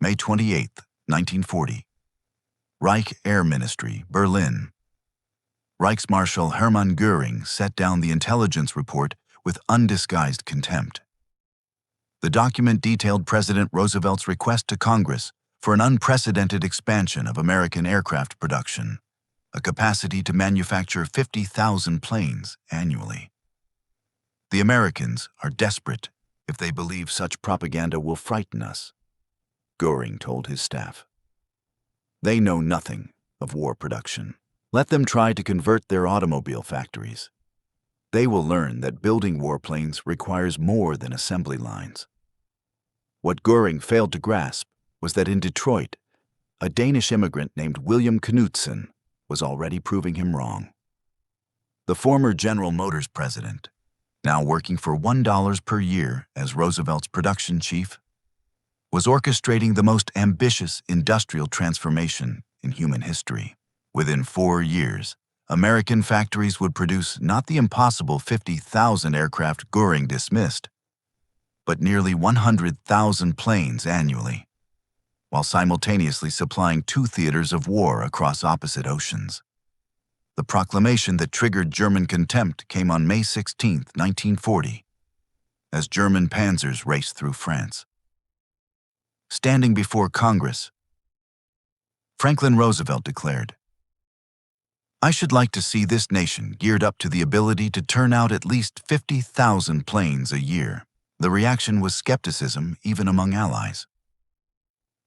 May 28, 1940. Reich Air Ministry, Berlin. Reichsmarschall Hermann Göring set down the intelligence report with undisguised contempt. The document detailed President Roosevelt's request to Congress for an unprecedented expansion of American aircraft production, a capacity to manufacture 50,000 planes annually. The Americans are desperate if they believe such propaganda will frighten us, Göring told his staff. They know nothing of war production. Let them try to convert their automobile factories. They will learn that building warplanes requires more than assembly lines. What Göring failed to grasp was that in Detroit, a Danish immigrant named William Knudsen was already proving him wrong. The former General Motors president, now working for $1 per year as Roosevelt's production chief, was orchestrating the most ambitious industrial transformation in human history. Within 4 years, American factories would produce not the impossible 50,000 aircraft Göring dismissed, but nearly 100,000 planes annually, while simultaneously supplying 2 theaters of war across opposite oceans. The proclamation that triggered German contempt came on May 16, 1940, as German panzers raced through France. Standing before Congress, Franklin Roosevelt declared, "I should like to see this nation geared up to the ability to turn out at least 50,000 planes a year." The reaction was skepticism even among allies.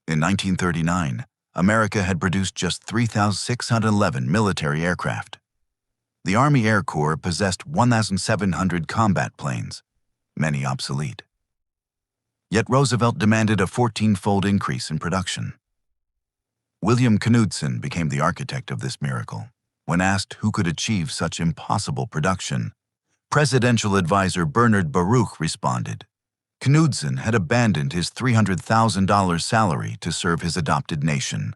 In 1939, America had produced just 3,611 military aircraft. The Army Air Corps possessed 1,700 combat planes, many obsolete. Yet Roosevelt demanded a 14-fold increase in production. William Knudsen became the architect of this miracle. When asked who could achieve such impossible production, Presidential advisor Bernard Baruch responded, Knudsen had abandoned his $300,000 salary to serve his adopted nation,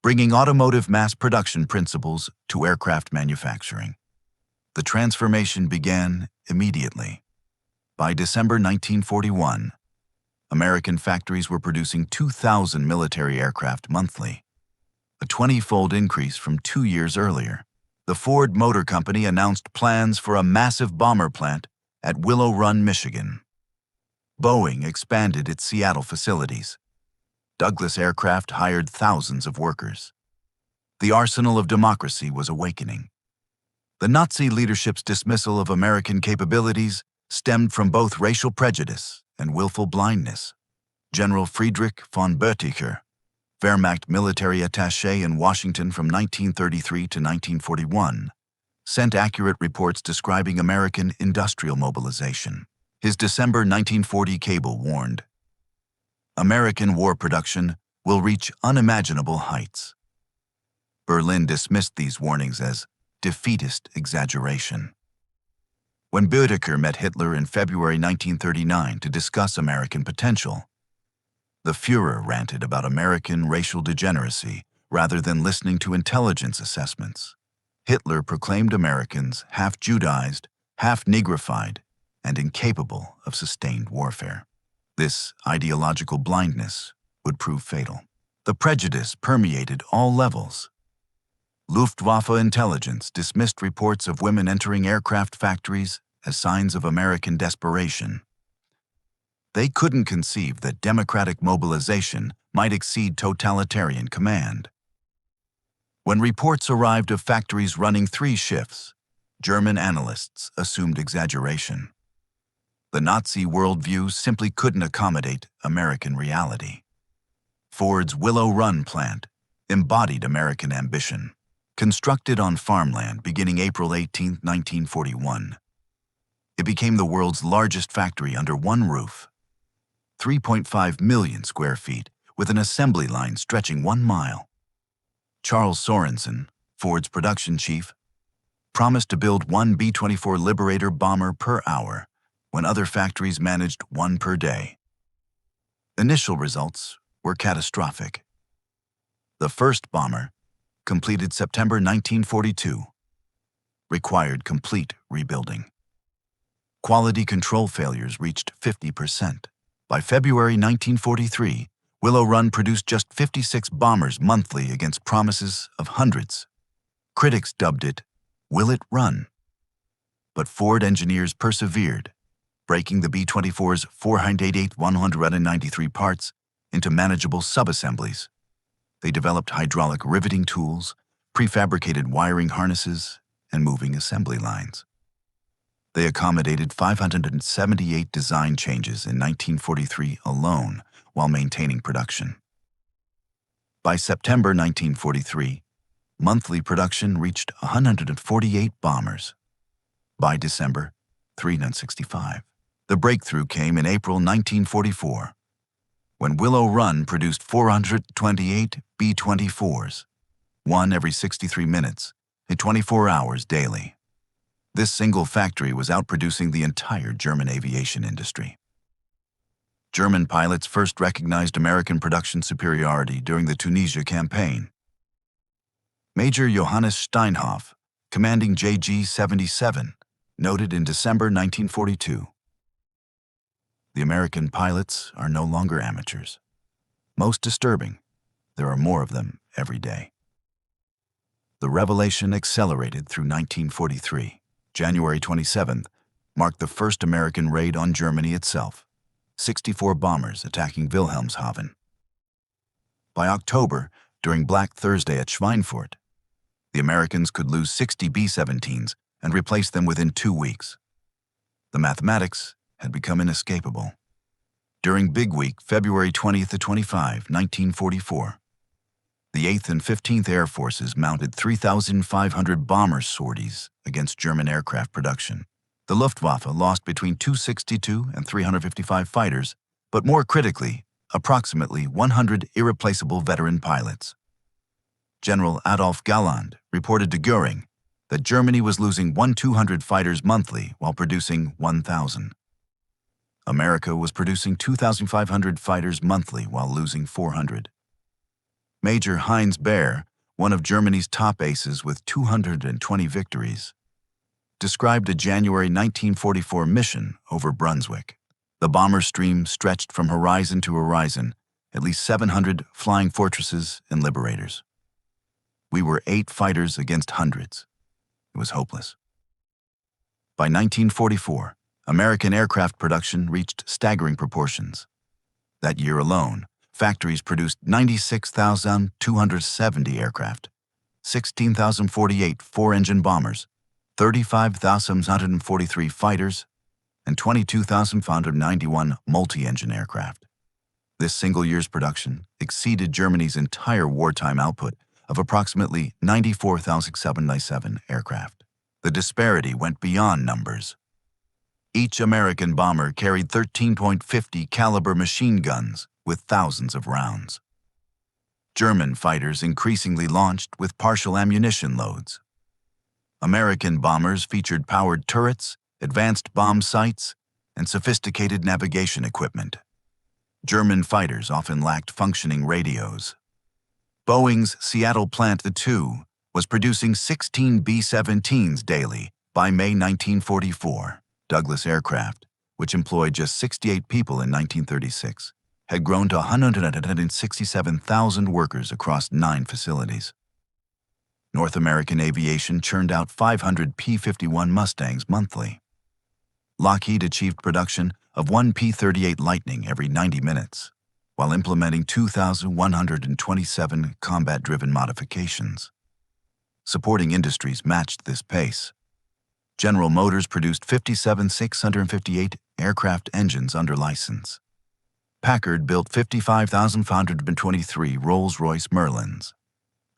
bringing automotive mass production principles to aircraft manufacturing. The transformation began immediately. By December 1941, American factories were producing 2,000 military aircraft monthly, a 20-fold increase from 2 years earlier. The Ford Motor Company announced plans for a massive bomber plant at Willow Run, Michigan. Boeing expanded its Seattle facilities. Douglas Aircraft hired thousands of workers. The arsenal of democracy was awakening. The Nazi leadership's dismissal of American capabilities stemmed from both racial prejudice and willful blindness. General Friedrich von Boeticher, Wehrmacht military attaché in Washington from 1933 to 1941, sent accurate reports describing American industrial mobilization. His December 1940 cable warned, "American war production will reach unimaginable heights." Berlin dismissed these warnings as defeatist exaggeration. When Boeticher met Hitler in February 1939 to discuss American potential, the Führer ranted about American racial degeneracy rather than listening to intelligence assessments. Hitler proclaimed Americans half Judaized, half Negrified, and incapable of sustained warfare. This ideological blindness would prove fatal. The prejudice permeated all levels. Luftwaffe intelligence dismissed reports of women entering aircraft factories as signs of American desperation. They couldn't conceive that democratic mobilization might exceed totalitarian command. When reports arrived of factories running 3 shifts, German analysts assumed exaggeration. The Nazi worldview simply couldn't accommodate American reality. Ford's Willow Run plant embodied American ambition. Constructed on farmland beginning April 18, 1941, it became the world's largest factory under one roof. 3.5 million square feet, with an assembly line stretching 1 mile. Charles Sorensen, Ford's production chief, promised to build 1 B-24 Liberator bomber per hour, when other factories managed 1 per day. Initial results were catastrophic. The first bomber, completed September 1942, required complete rebuilding. Quality control failures reached 50%. By February 1943, Willow Run produced just 56 bombers monthly against promises of hundreds. Critics dubbed it, "Will it run?" But Ford engineers persevered, breaking the B-24's 488,193 parts into manageable subassemblies. They developed hydraulic riveting tools, prefabricated wiring harnesses, and moving assembly lines. They accommodated 578 design changes in 1943 alone while maintaining production. By September 1943, monthly production reached 148 bombers. By December, 365. The breakthrough came in April 1944, when Willow Run produced 428 B-24s, one every 63 minutes, in 24 hours daily. This single factory was outproducing the entire German aviation industry. German pilots first recognized American production superiority during the Tunisia campaign. Major Johannes Steinhoff, commanding JG-77, noted in December 1942, "The American pilots are no longer amateurs. Most disturbing, there are more of them every day." The revelation accelerated through 1943. January 27th marked the first American raid on Germany itself, 64 bombers attacking Wilhelmshaven. By October, during Black Thursday at Schweinfurt, the Americans could lose 60 B-17s and replace them within 2 weeks. The mathematics had become inescapable. During Big Week, February 20th to 25, 1944, the 8th and 15th Air Forces mounted 3,500 bomber sorties against German aircraft production. The Luftwaffe lost between 262 and 355 fighters, but more critically, approximately 100 irreplaceable veteran pilots. General Adolf Galland reported to Göring that Germany was losing 1,200 fighters monthly while producing 1,000. America was producing 2,500 fighters monthly while losing 400. Major Heinz Baer, one of Germany's top aces with 220 victories, described a January 1944 mission over Brunswick. The bomber stream stretched from horizon to horizon, at least 700 flying fortresses and liberators. We were 8 fighters against hundreds. It was hopeless. By 1944, American aircraft production reached staggering proportions. That year alone, factories produced 96,270 aircraft, 16,048 four-engine bombers, 35,143 fighters, and 22,591 multi-engine aircraft. This single year's production exceeded Germany's entire wartime output of approximately 94,797 aircraft. The disparity went beyond numbers. Each American bomber carried 13.50 caliber machine guns with thousands of rounds. German fighters increasingly launched with partial ammunition loads. American bombers featured powered turrets, advanced bomb sights, and sophisticated navigation equipment. German fighters often lacked functioning radios. Boeing's Seattle Plant II was producing 16 B-17s daily by May 1944. Douglas Aircraft, which employed just 68 people in 1936, had grown to 167,000 workers across 9 facilities. North American Aviation churned out 500 P-51 Mustangs monthly. Lockheed achieved production of 1 P-38 Lightning every 90 minutes, while implementing 2,127 combat-driven modifications. Supporting industries matched this pace. General Motors produced 57,658 aircraft engines under license. Packard built 55,523 Rolls-Royce Merlins.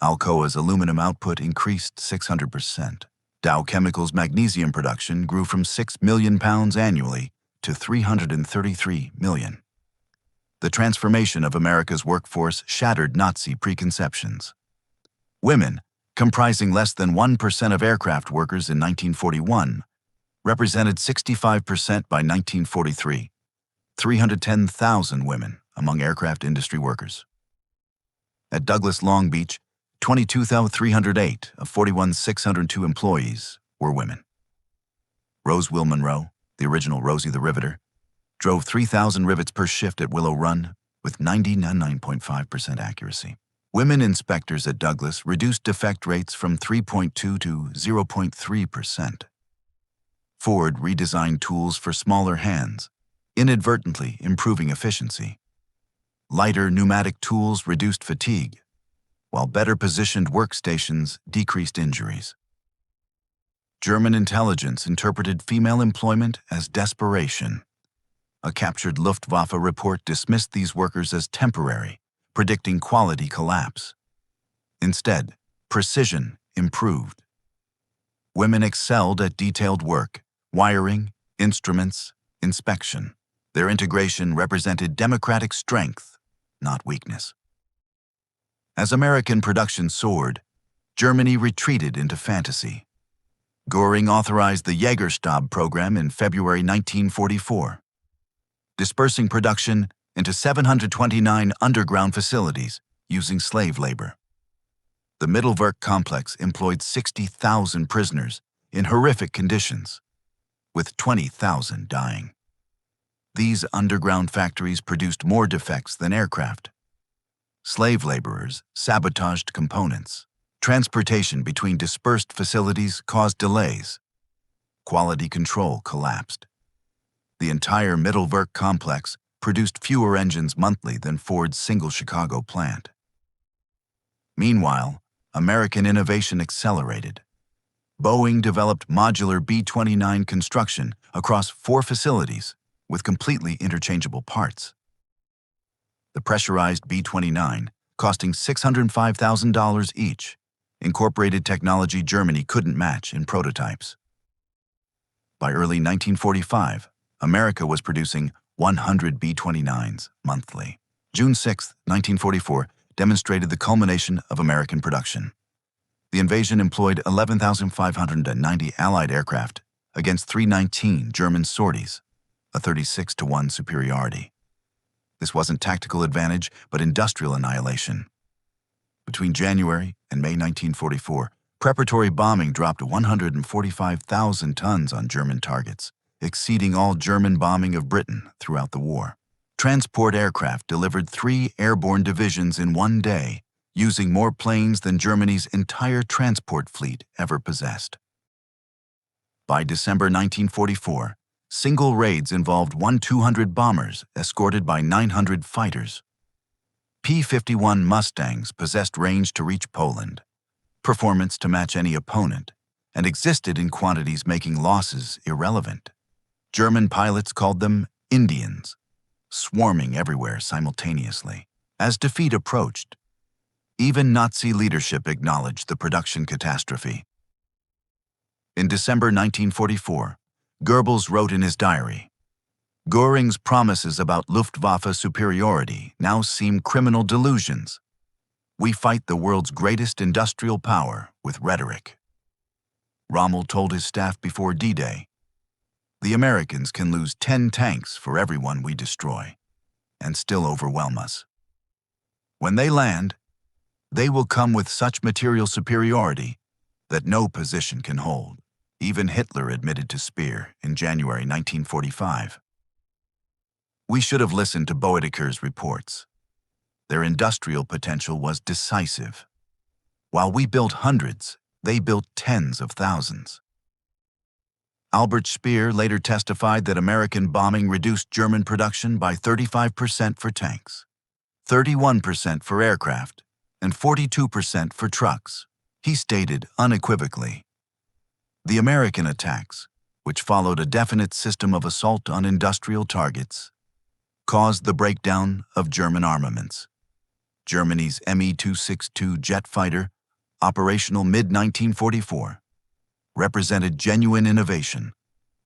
Alcoa's aluminum output increased 600%. Dow Chemical's magnesium production grew from 6 million pounds annually to 333 million. The transformation of America's workforce shattered Nazi preconceptions. Women, comprising less than 1% of aircraft workers in 1941, represented 65% by 1943, 310,000 women among aircraft industry workers. At Douglas Long Beach, 22,308 of 41,602 employees were women. Rose Will Monroe, the original Rosie the Riveter, drove 3,000 rivets per shift at Willow Run with 99.5% accuracy. Women inspectors at Douglas reduced defect rates from 3.2 to 0.3%. Ford redesigned tools for smaller hands, inadvertently improving efficiency. Lighter pneumatic tools reduced fatigue, while better positioned workstations decreased injuries. German intelligence interpreted female employment as desperation. A captured Luftwaffe report dismissed these workers as temporary, predicting quality collapse. Instead, precision improved. Women excelled at detailed work, wiring, instruments, inspection. Their integration represented democratic strength, not weakness. As American production soared, Germany retreated into fantasy. Göring authorized the Jägerstab program in February 1944, dispersing production into 729 underground facilities using slave labor. The Mittelwerk complex employed 60,000 prisoners in horrific conditions, with 20,000 dying. These underground factories produced more defects than aircraft. Slave laborers sabotaged components. Transportation between dispersed facilities caused delays. Quality control collapsed. The entire Mittelwerk complex produced fewer engines monthly than Ford's single Chicago plant. Meanwhile, American innovation accelerated. Boeing developed modular B-29 construction across 4 facilities with completely interchangeable parts. The pressurized B-29, costing $605,000 each, incorporated technology Germany couldn't match in prototypes. By early 1945, America was producing 100 B-29s monthly. June 6, 1944, demonstrated the culmination of American production. The invasion employed 11,590 Allied aircraft against 319 German sorties, a 36-to-1 superiority. This wasn't tactical advantage, but industrial annihilation. Between January and May 1944, preparatory bombing dropped 145,000 tons on German targets, exceeding all German bombing of Britain throughout the war. Transport aircraft delivered 3 airborne divisions in one day, using more planes than Germany's entire transport fleet ever possessed. By December 1944, single raids involved 1-200 bombers escorted by 900 fighters. P-51 Mustangs possessed range to reach Poland, performance to match any opponent, and existed in quantities making losses irrelevant. German pilots called them Indians, swarming everywhere simultaneously. As defeat approached, even Nazi leadership acknowledged the production catastrophe. In December 1944, Goebbels wrote in his diary, "Göring's promises about Luftwaffe superiority now seem criminal delusions. We fight the world's greatest industrial power with rhetoric." Rommel told his staff before D-Day, "The Americans can lose 10 tanks for everyone we destroy, and still overwhelm us. When they land, they will come with such material superiority that no position can hold." Even Hitler admitted to Speer in January 1945. We should have listened to Boetticher's reports. Their industrial potential was decisive. While we built hundreds, they built tens of thousands. Albert Speer later testified that American bombing reduced German production by 35% for tanks, 31% for aircraft, and 42% for trucks. He stated unequivocally, "The American attacks, which followed a definite system of assault on industrial targets, caused the breakdown of German armaments. Germany's Me-262 jet fighter, operational mid-1944, represented genuine innovation,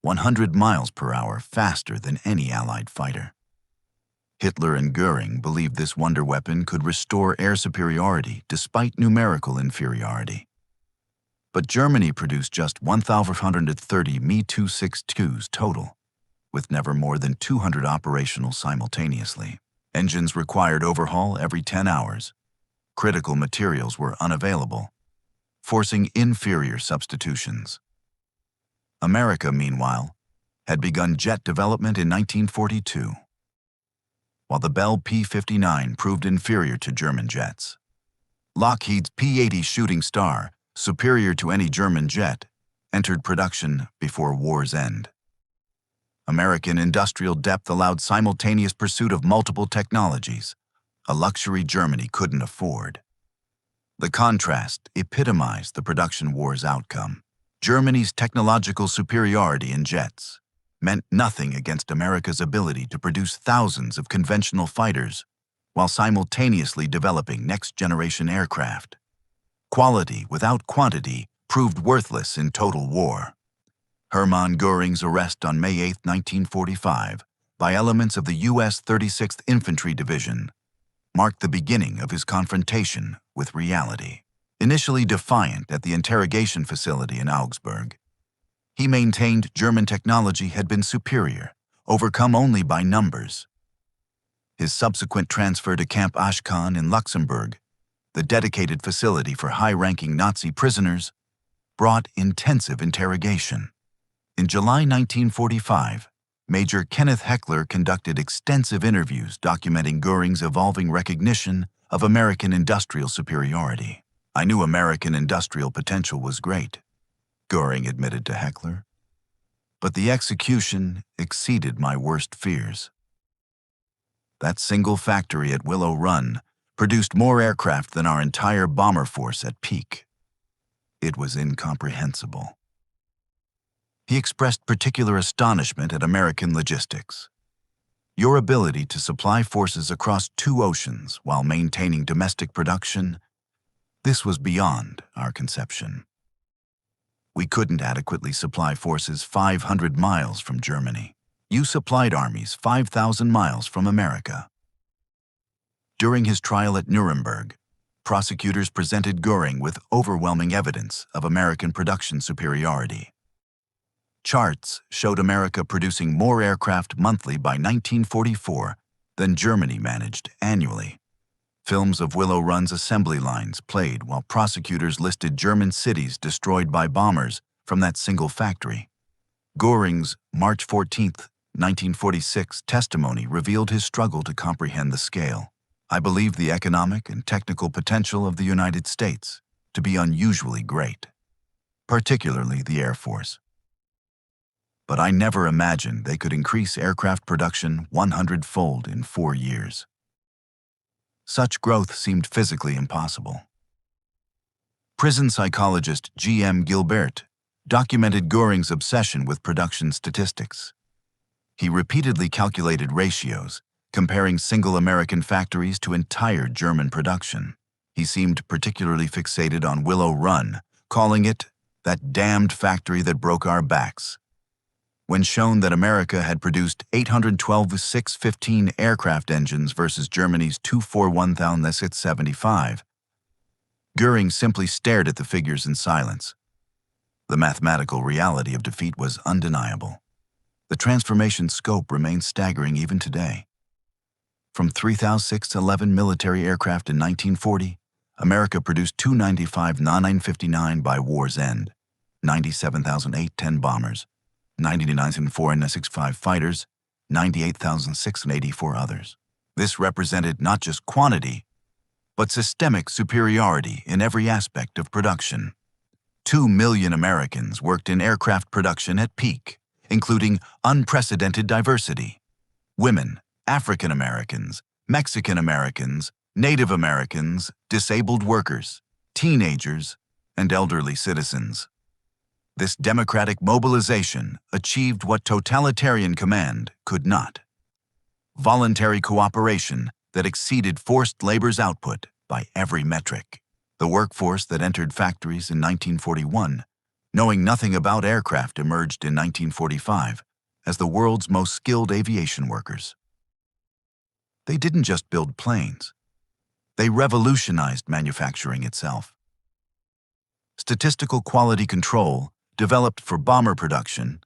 100 miles per hour faster than any Allied fighter." Hitler and Göring believed this wonder weapon could restore air superiority despite numerical inferiority. But Germany produced just 1,530 Me-262s total, with never more than 200 operational simultaneously. Engines required overhaul every 10 hours. Critical materials were unavailable, forcing inferior substitutions. America, meanwhile, had begun jet development in 1942. while the Bell P-59 proved inferior to German jets. Lockheed's P-80 Shooting Star, superior to any German jet, entered production before war's end. American industrial depth allowed simultaneous pursuit of multiple technologies, a luxury Germany couldn't afford. The contrast epitomized the production war's outcome. Germany's technological superiority in jets meant nothing against America's ability to produce thousands of conventional fighters while simultaneously developing next-generation aircraft. Quality without quantity proved worthless in total war. Hermann Göring's arrest on May 8, 1945, by elements of the U.S. 36th Infantry Division marked the beginning of his confrontation with reality. Initially defiant at the interrogation facility in Augsburg, he maintained German technology had been superior, overcome only by numbers. His subsequent transfer to Camp Ashkan in Luxembourg, the dedicated facility for high-ranking Nazi prisoners, brought intensive interrogation. In July 1945, Major Kenneth Heckler conducted extensive interviews documenting Göring's evolving recognition of American industrial superiority. "I knew American industrial potential was great," Göring admitted to Heckler, "but the execution exceeded my worst fears." That single factory at Willow Run produced more aircraft than our entire bomber force at peak. It was incomprehensible. He expressed particular astonishment at American logistics. "Your ability to supply forces across 2 oceans while maintaining domestic production, this was beyond our conception. We couldn't adequately supply forces 500 miles from Germany. You supplied armies 5,000 miles from America." During his trial at Nuremberg, prosecutors presented Göring with overwhelming evidence of American production superiority. Charts showed America producing more aircraft monthly by 1944 than Germany managed annually. Films of Willow Run's assembly lines played while prosecutors listed German cities destroyed by bombers from that single factory. Göring's March 14, 1946 testimony revealed his struggle to comprehend the scale. "I believe the economic and technical potential of the United States to be unusually great, particularly the Air Force. But I never imagined they could increase aircraft production 100-fold in 4 years. Such growth seemed physically impossible." Prison psychologist G.M. Gilbert documented Göring's obsession with production statistics. He repeatedly calculated ratios, comparing single American factories to entire German production. He seemed particularly fixated on Willow Run, calling it "that damned factory that broke our backs." When shown that America had produced 812 615 aircraft engines versus Germany's 241,675, Göring simply stared at the figures in silence. The mathematical reality of defeat was undeniable. The transformation scope remains staggering even today. From 3,611 military aircraft in 1940, America produced 295 959 by war's end, 97,810 bombers, 99,465 fighters, 98,684 others. This represented not just quantity, but systemic superiority in every aspect of production. 2 million Americans worked in aircraft production at peak, including unprecedented diversity. Women, African Americans, Mexican Americans, Native Americans, disabled workers, teenagers, and elderly citizens. This democratic mobilization achieved what totalitarian command could not: voluntary cooperation that exceeded forced labor's output by every metric. The workforce that entered factories in 1941, knowing nothing about aircraft, emerged in 1945 as the world's most skilled aviation workers. They didn't just build planes. They revolutionized manufacturing itself. Statistical quality control, developed for bomber production,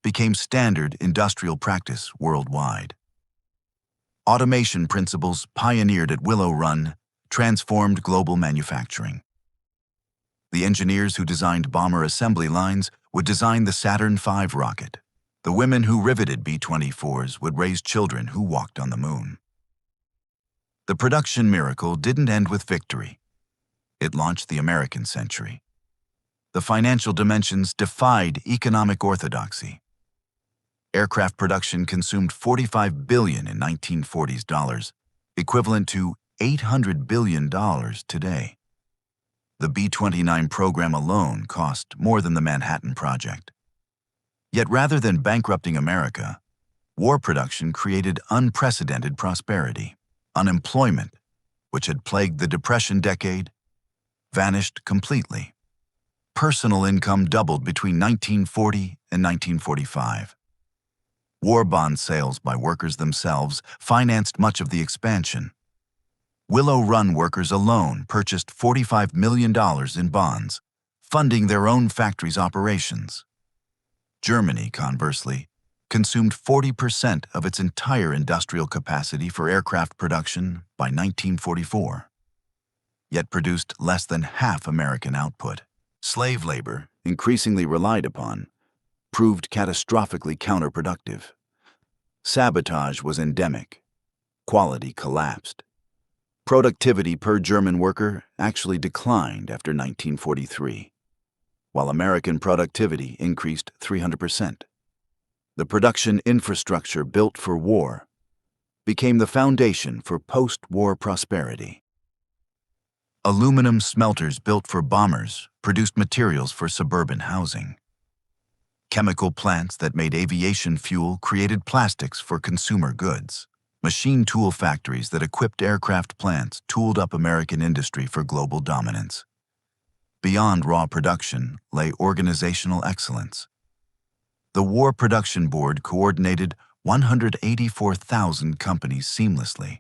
became standard industrial practice worldwide. Automation principles pioneered at Willow Run transformed global manufacturing. The engineers who designed bomber assembly lines would design the Saturn V rocket. The women who riveted B-24s would raise children who walked on the moon. The production miracle didn't end with victory. It launched the American century. The financial dimensions defied economic orthodoxy. Aircraft production consumed $45 billion in 1940s dollars, equivalent to $800 billion today. The B-29 program alone cost more than the Manhattan Project. Yet rather than bankrupting America, war production created unprecedented prosperity. Unemployment, which had plagued the Depression decade, vanished completely. Personal income doubled between 1940 and 1945. War bond sales by workers themselves financed much of the expansion. Willow Run workers alone purchased $45 million in bonds, funding their own factories' operations. Germany, conversely, consumed 40% of its entire industrial capacity for aircraft production by 1944, yet produced less than half American output. Slave labor, increasingly relied upon, proved catastrophically counterproductive. Sabotage was endemic. Quality collapsed. Productivity per German worker actually declined after 1943, while American productivity increased 300%. The production infrastructure built for war became the foundation for post-war prosperity. Aluminum smelters built for bombers produced materials for suburban housing. Chemical plants that made aviation fuel created plastics for consumer goods. Machine tool factories that equipped aircraft plants tooled up American industry for global dominance. Beyond raw production lay organizational excellence. The War Production Board coordinated 184,000 companies seamlessly.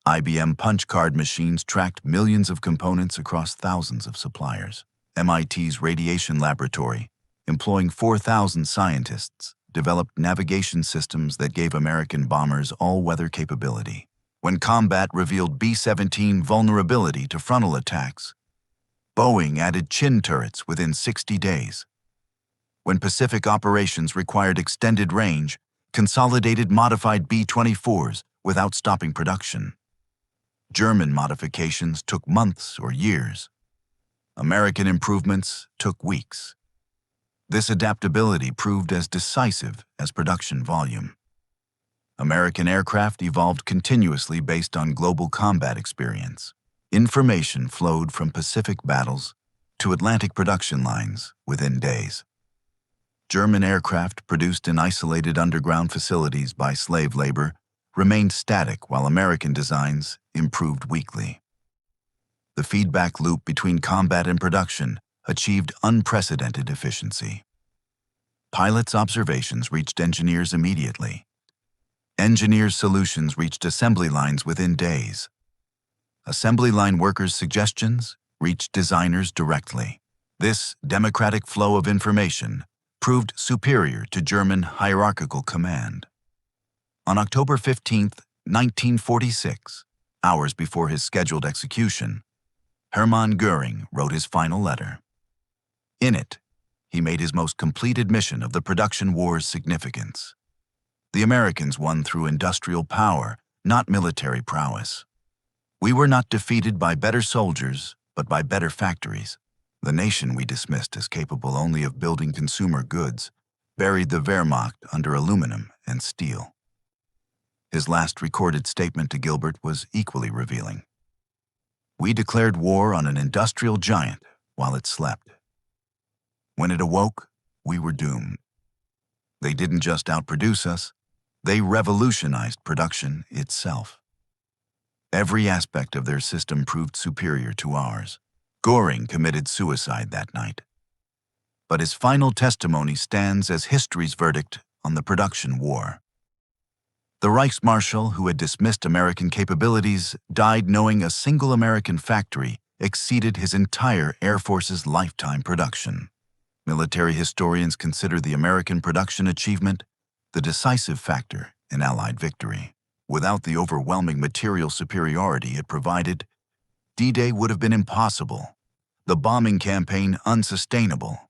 IBM punch card machines tracked millions of components across thousands of suppliers. MIT's Radiation Laboratory, employing 4,000 scientists, developed navigation systems that gave American bombers all-weather capability. When combat revealed B-17 vulnerability to frontal attacks, Boeing added chin turrets within 60 days. When Pacific operations required extended range, Consolidated modified B-24s without stopping production. German modifications took months or years. American improvements took weeks. This adaptability proved as decisive as production volume. American aircraft evolved continuously based on global combat experience. Information flowed from Pacific battles to Atlantic production lines within days. German aircraft produced in isolated underground facilities by slave labor remained static while American designs improved weekly. The feedback loop between combat and production achieved unprecedented efficiency. Pilots' observations reached engineers immediately. Engineers' solutions reached assembly lines within days. Assembly line workers' suggestions reached designers directly. This democratic flow of information proved superior to German hierarchical command. On October 15, 1946, hours before his scheduled execution, Hermann Göring wrote his final letter. In it, he made his most complete admission of the production war's significance. The Americans won through industrial power, not military prowess. We were not defeated by better soldiers, but by better factories. The nation we dismissed as capable only of building consumer goods buried the Wehrmacht under aluminum and steel. His last recorded statement to Gilbert was equally revealing. We declared war on an industrial giant while it slept. When it awoke, we were doomed. They didn't just outproduce us, they revolutionized production itself. Every aspect of their system proved superior to ours. Göring committed suicide that night. But his final testimony stands as history's verdict on the production war. The Reichsmarshal, who had dismissed American capabilities, died knowing a single American factory exceeded his entire Air Force's lifetime production. Military historians consider the American production achievement the decisive factor in Allied victory. Without the overwhelming material superiority it provided, D-Day would have been impossible, the bombing campaign unsustainable,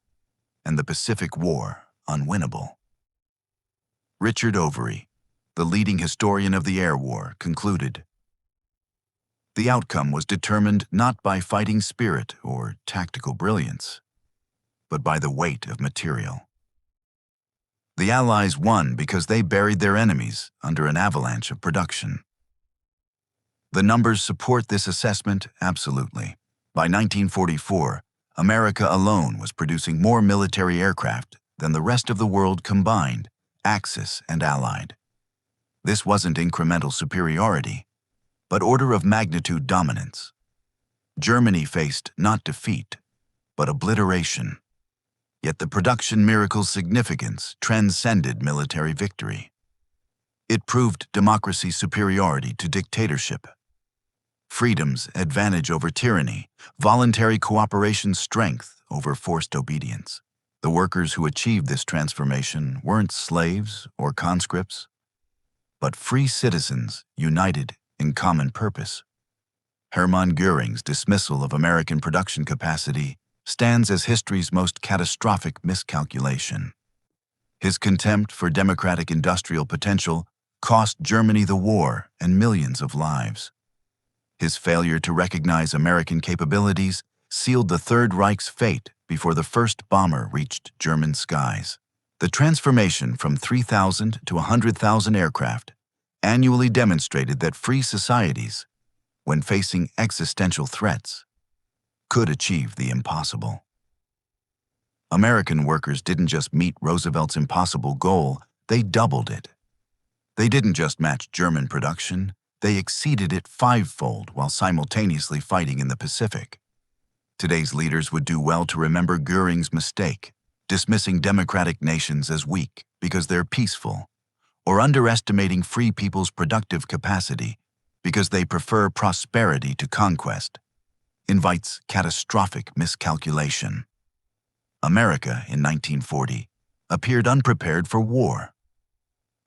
and the Pacific War unwinnable. Richard Overy, the leading historian of the Air War, concluded, The outcome was determined not by fighting spirit or tactical brilliance, but by the weight of material. The Allies won because they buried their enemies under an avalanche of production. The numbers support this assessment absolutely. By 1944, America alone was producing more military aircraft than the rest of the world combined, Axis and Allied. This wasn't incremental superiority, but order of magnitude dominance. Germany faced not defeat, but obliteration. Yet the production miracle's significance transcended military victory. It proved democracy's superiority to dictatorship, freedom's advantage over tyranny, voluntary cooperation's strength over forced obedience. The workers who achieved this transformation weren't slaves or conscripts, but free citizens united in common purpose. Hermann Göring's dismissal of American production capacity stands as history's most catastrophic miscalculation. His contempt for democratic industrial potential cost Germany the war and millions of lives. His failure to recognize American capabilities sealed the Third Reich's fate before the first bomber reached German skies. The transformation from 3,000 to 100,000 aircraft annually demonstrated that free societies, when facing existential threats, could achieve the impossible. American workers didn't just meet Roosevelt's impossible goal, they doubled it. They didn't just match German production, they exceeded it fivefold while simultaneously fighting in the Pacific. Today's leaders would do well to remember Göring's mistake, dismissing democratic nations as weak because they're peaceful, or underestimating free people's productive capacity because they prefer prosperity to conquest, invites catastrophic miscalculation. America in 1940 appeared unprepared for war.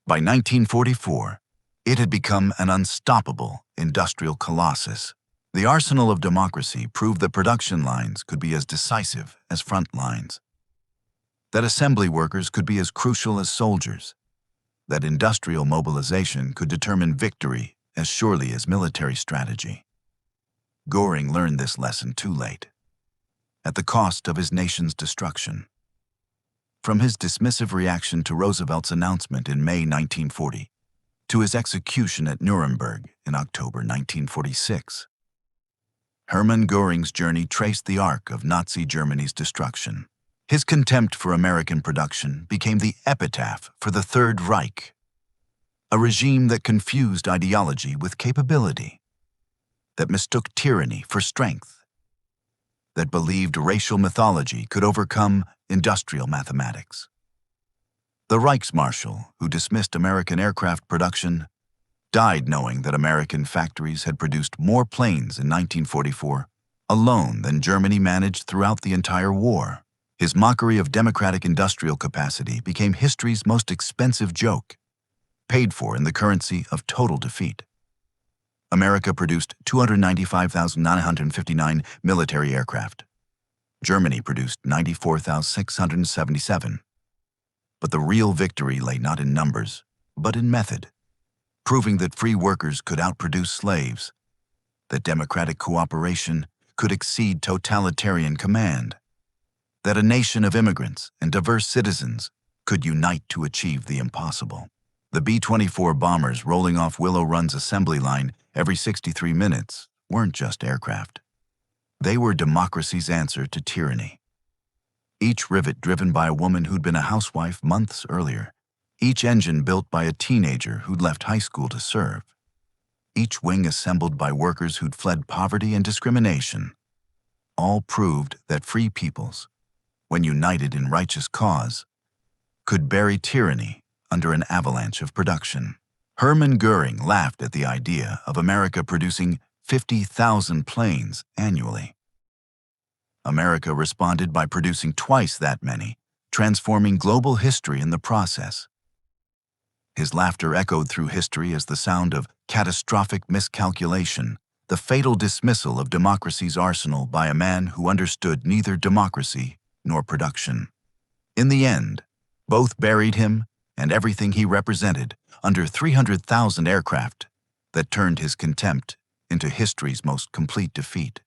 By 1944, it had become an unstoppable industrial colossus. The arsenal of democracy proved that production lines could be as decisive as front lines, that assembly workers could be as crucial as soldiers, that industrial mobilization could determine victory as surely as military strategy. Göring learned this lesson too late, at the cost of his nation's destruction. From his dismissive reaction to Roosevelt's announcement in May 1940, to his execution at Nuremberg in October 1946, Hermann Göring's journey traced the arc of Nazi Germany's destruction. His contempt for American production became the epitaph for the Third Reich, a regime that confused ideology with capability, that mistook tyranny for strength, that believed racial mythology could overcome industrial mathematics. The Reichsmarshal, who dismissed American aircraft production, died knowing that American factories had produced more planes in 1944 alone than Germany managed throughout the entire war. His mockery of democratic industrial capacity became history's most expensive joke, paid for in the currency of total defeat. America produced 295,959 military aircraft. Germany produced 94,677. But the real victory lay not in numbers, but in method, proving that free workers could outproduce slaves, that democratic cooperation could exceed totalitarian command, that a nation of immigrants and diverse citizens could unite to achieve the impossible. The B-24 bombers rolling off Willow Run's assembly line every 63 minutes weren't just aircraft. They were democracy's answer to tyranny. Each rivet driven by a woman who'd been a housewife months earlier. Each engine built by a teenager who'd left high school to serve. Each wing assembled by workers who'd fled poverty and discrimination. All proved that free peoples, when united in righteous cause, could bury tyranny under an avalanche of production. Hermann Göring laughed at the idea of America producing 50,000 planes annually. America responded by producing twice that many, transforming global history in the process. His laughter echoed through history as the sound of catastrophic miscalculation, the fatal dismissal of democracy's arsenal by a man who understood neither democracy nor production. In the end, both buried him and everything he represented under 300,000 aircraft that turned his contempt into history's most complete defeat.